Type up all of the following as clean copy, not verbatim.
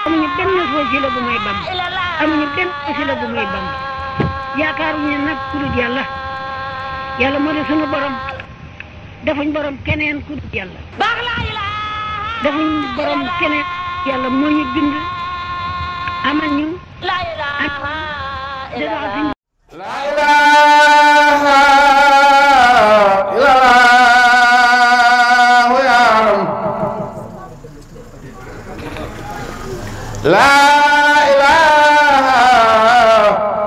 amuñu benn wasila bu may bam amuñu benn wasila bu may bam yaakaaruñu nag ku dul yàlla yàlla moo di sunu borom defuñ borom keneen ku dul yàlla defuñ borom keneen yàlla moo ñu bind amal ñu la ilaha illallah la ilaha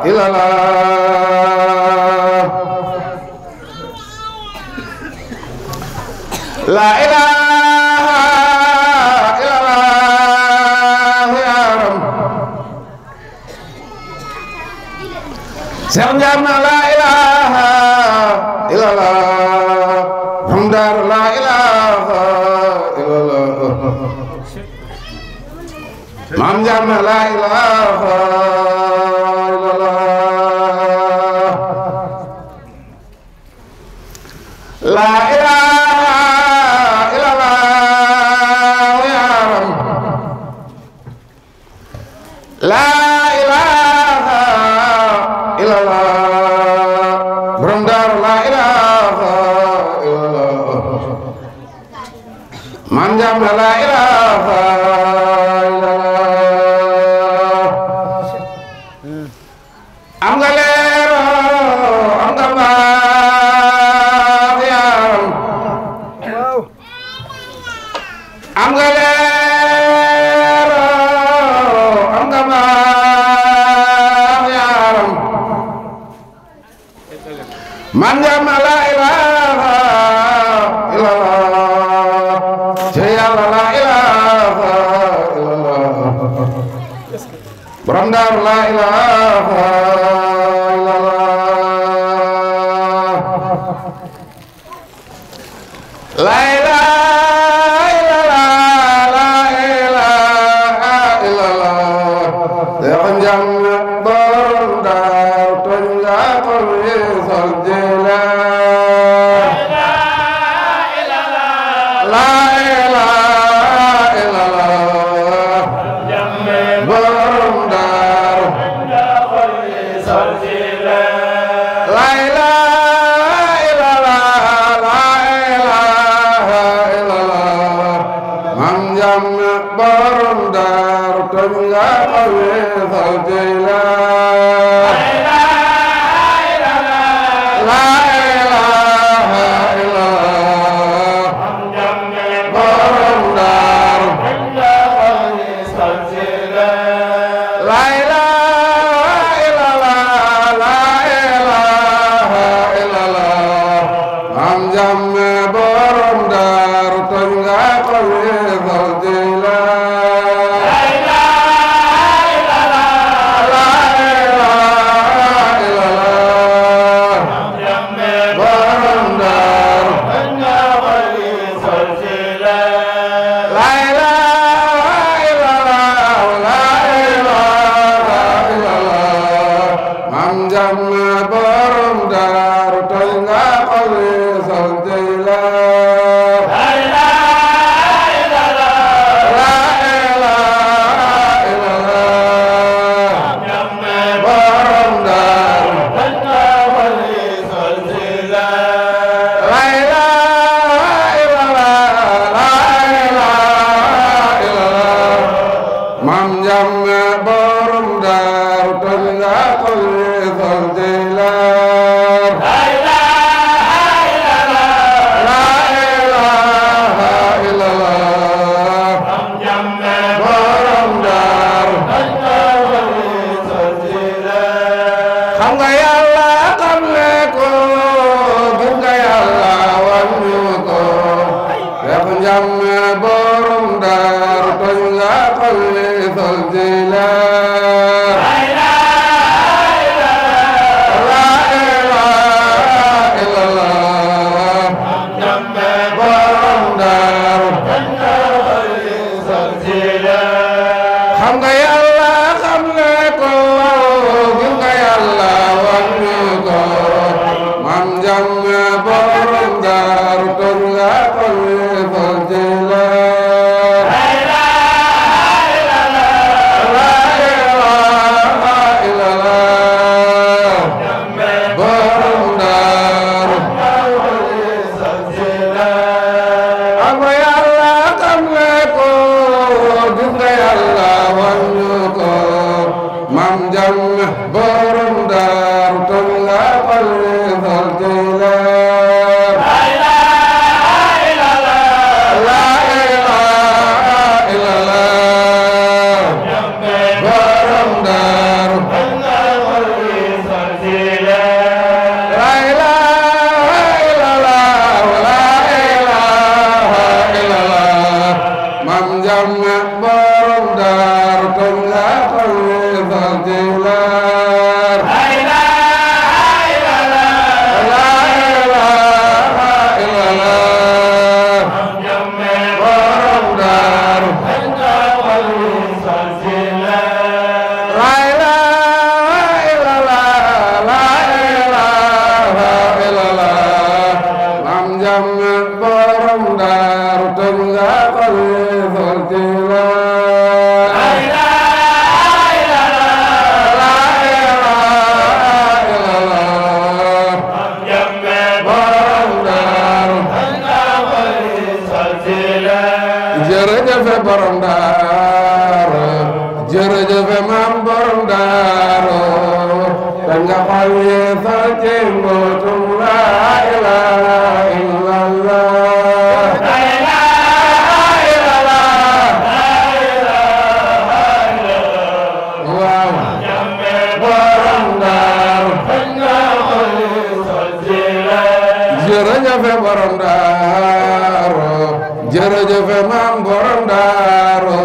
illallah la ilaha illallah ya ram Seex Njaarna la ilaha illallah Hamdar la ilaha illallah Maam Njaarna la ilaha illallah la ilaha illallah ya ram la ilaha illallah borom Daaru la ilaha illallah Maam Njaarna la ilaha am nga leer am nga baax yaram am nga leer am nga baax yaram man Njaarna la ilaha illallah te Yàlla la ilaha illallah borom Daaru la ilaha la ilaha illallah la ilaha illallah Seex Njaarna borom Daaru tooñ nga ko yeesal jëlaat la ilaha illallah borom Daaru la ilaha illallah Maam Njaarna borom Daaru tooñ nga ko yeesal jëlaat la ilaha illallah borom Daaru la ilaha illallah la ilaha illallah Maam Njaarna borom Daaru tooñ nga ko yeesal jëlaat la ilaha illallah borom Daaru la ilaha illallah la ilaha illallah Maam Njaarna borom Daaru tooñ nga ko yeesal jëlaat la ilaha illallah borom Daaru la ilaha illallah la ilaha illallah Maam Njaarna borom Daaru tooñ nga ko yeesal jëlaat la ilaha illallah borom Daaru xam nga Yàlla xam ne ko gis nga Yàlla wan ñu ko Seex Njaarna borom Daaru tooñ nga ko yeesal jëlaat la ilaha illallah borom Daaru xam nga Yàlla xam ne ko gis nga Yàlla wan ñu ko Maam Njaarna borom Daaru tooñ nga ko yeesal jëlaat la ilaha illallah borom daaru toj nga xol yi fal ci leer la ilaha illallah borom daaru toj nga xol yi fal ci leer la ilaha illallah la ilaha illallah mam jamme borom daaru toj nga xol yi fal ci leer la ilaha illallah la ilaha illallah mam jamme borom daaru toj nga xol yi fal ci leer jërëjëf borom daaru jërëjëf mam borom daaru toj nga xol yi fal ci mbootum la ilaha illallah la ilaha illallah waaw borom daaru toj nga xol yi fal ci leer jërëjëf borom daaru jërëjëf mam borom daaru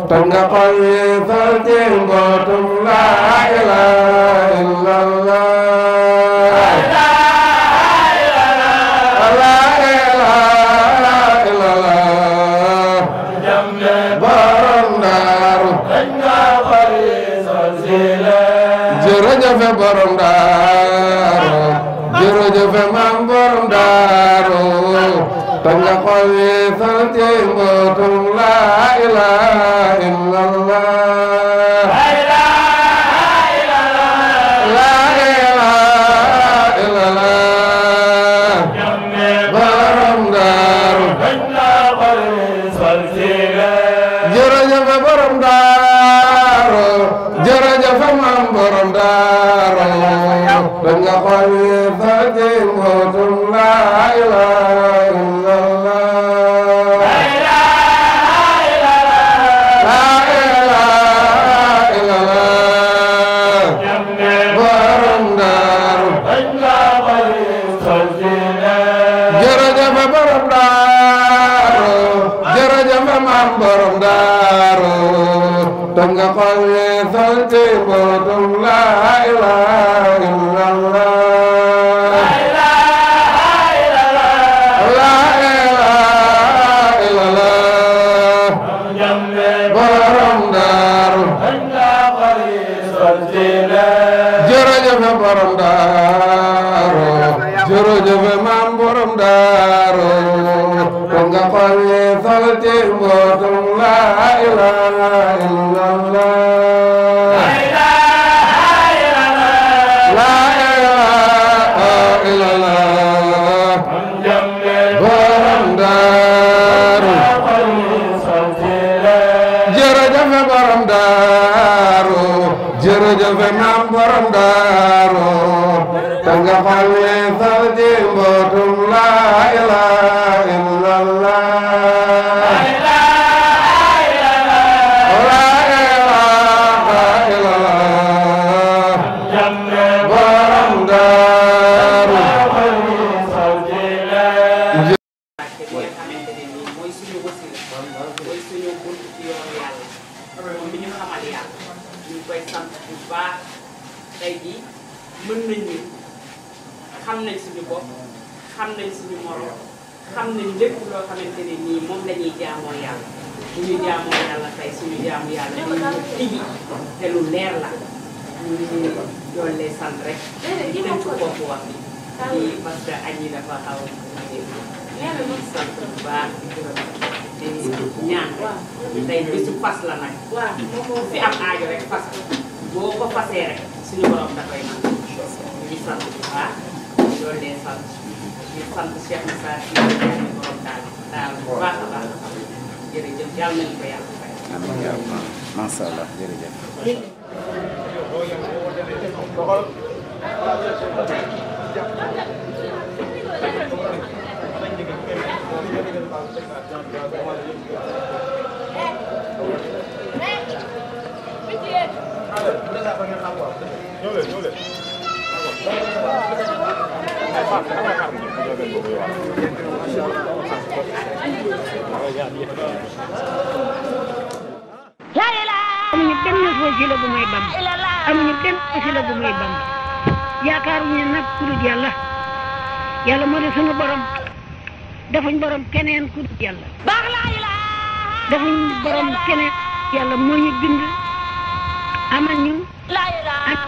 toj nga xol yi fal ci mbootum la ilaha illallah la ilaha illallah borom daaru toj nga xol yi fal ci leer jërëjëf borom daaru jërëjëf mam borom daaru toj nga xol yi fal ci mbootum la ilaha illallah la ilaha illallah borom daaru toj nga xol yi fal ci leer jërëjëf borom daaru jërëjëf mam borom daaru toj nga xol yi fal ci mbootum la ilaha illallah la ilaha illallah borom daaru toj nga xol yi fal ci leer jërëjëf borom daaru jërëjëf mam borom daaru toj nga xol yi fal ci mbootum la ilaha illallah la ilaha illallah borom daaru toj nga xol yi fal ci leer jërëjëf borom daaru jërëjëf mam borom daaru toj nga xol yi fal ci mbootum la ilaha illallah la ilaha illallah borom daaru jërëjëf borom daaru jërëjëf mam borom daaru toj nga xol yi fal ci mbootum la ilaha illallah la ilaha illallah borom daaru mooy xamante ne nii mooy suñu wasila mooy suñu bunt ci yoonu yàlla moom bi ñu xamal yàlla ñu koy sant bu baax tey jii mën nañ ni xam nañ suñu bopp xam nañ suñu morom xam nañ lépp loo xamante ne nii moom la ñuy jaamoo yàlla bu ñu jaamoo yàlla tey suñu jaamu yàlla dañu tigi te lu leer la ñu doon lay sant rek di nañ ko bopp wax bi parce que añ yi dafa xaw a sant bu baax di gërëm di ñaan tey bisu fas la nag fi am aajo rek fas boo ko fasee rek suñu borom da koy nangu di sant bu baax loolu lee sant di sant Cheikh Moussa si borom daal bu baax a baax jërëjëf yàlla nañu ko yàlla fay. macha allah jërëjëf. wasila bu may Bamba amuñu benn wasila bu may Bamba yaakaaruñu nag ku dul yàlla yàlla moo di sunu borom defuñ borom keneen ku dul yàlla defuñ borom keneen yàlla moo ñu bind amal ñu ak